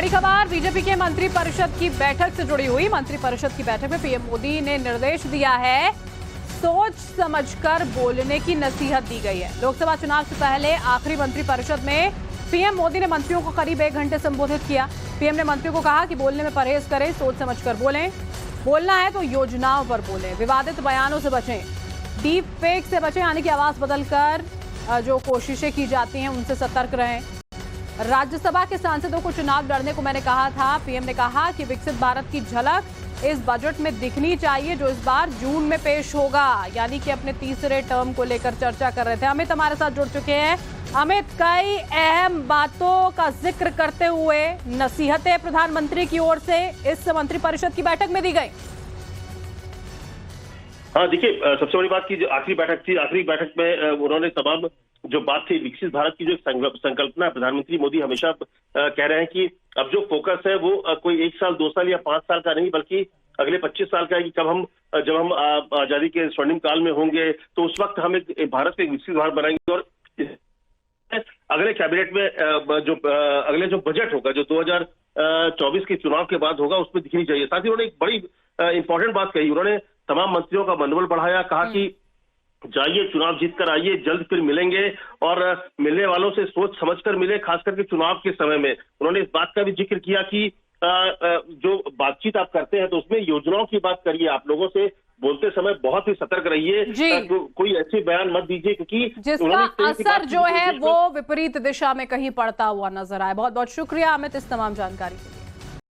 बड़ी खबर बीजेपी के मंत्रिपरिषद की बैठक से जुड़ी हुई। मंत्रिपरिषद की बैठक में पीएम मोदी ने निर्देश दिया है, सोच समझकर बोलने की नसीहत दी गई है। लोकसभा चुनाव से पहले आखिरी मंत्रिपरिषद में पीएम मोदी ने मंत्रियों को करीब 1 घंटे संबोधित किया। पीएम ने मंत्रियों को कहा कि बोलने में परहेज करें, सोच समझकर बोलें, बोलना है तो योजनाओं पर बोलें, विवादित बयानों से बचें, डीप फेक से बचें, यानी कि आवाज बदलकर जो कोशिशें की जाती हैं उनसे सतर्क रहें। राज्यसभा के सांसदों को चुनाव लड़ने को मैंने कहा था। पीएम ने कहा कि विकसित भारत की झलक इस बजट में दिखनी चाहिए, जो इस बार जून में पेश होगा, यानी कि अपने तीसरे टर्म को लेकर चर्चा कर रहे थे। अमित हमारे साथ जुड़ चुके हैं। अमित, कई अहम बातों का जिक्र करते हुए नसीहतें प्रधानमंत्री की ओर से इस मंत्रिपरिषद की बैठक में दी गई। हाँ, देखिए, सबसे बड़ी बात की जो आखिरी बैठक थी, आखिरी बैठक में उन्होंने तमाम जो बात थी विकसित भारत की जो एक संकल्पना प्रधानमंत्री मोदी हमेशा कह रहे हैं कि अब जो फोकस है वो कोई 1 साल 2 साल या 5 साल का नहीं, बल्कि अगले 25 साल का है कि जब हम आजादी के स्वर्णिम काल में होंगे तो उस वक्त हम एक भारत को एक विकसित भारत बनाएंगे। और अगले कैबिनेट में अगले जो बजट होगा, जो 2024 के चुनाव के बाद होगा, उसमें दिखनी चाहिए। साथ ही उन्होंने एक बड़ी इंपॉर्टेंट बात कही। उन्होंने तमाम मंत्रियों का मनोबल बढ़ाया, कहा कि जाइए, चुनाव जीत कर आइए, जल्द फिर मिलेंगे और मिलने वालों से सोच समझकर मिले, खास करके चुनाव के समय में। उन्होंने इस बात का भी जिक्र किया कि जो बातचीत आप करते हैं तो उसमें योजनाओं की बात करिए, आप लोगों से बोलते समय बहुत ही सतर्क रहिए, कोई ऐसे बयान मत दीजिए क्योंकि जिसका असर जो है वो विपरीत दिशा में कहीं पड़ता हुआ नजर आए। बहुत बहुत शुक्रिया अमित इस तमाम जानकारी के लिए।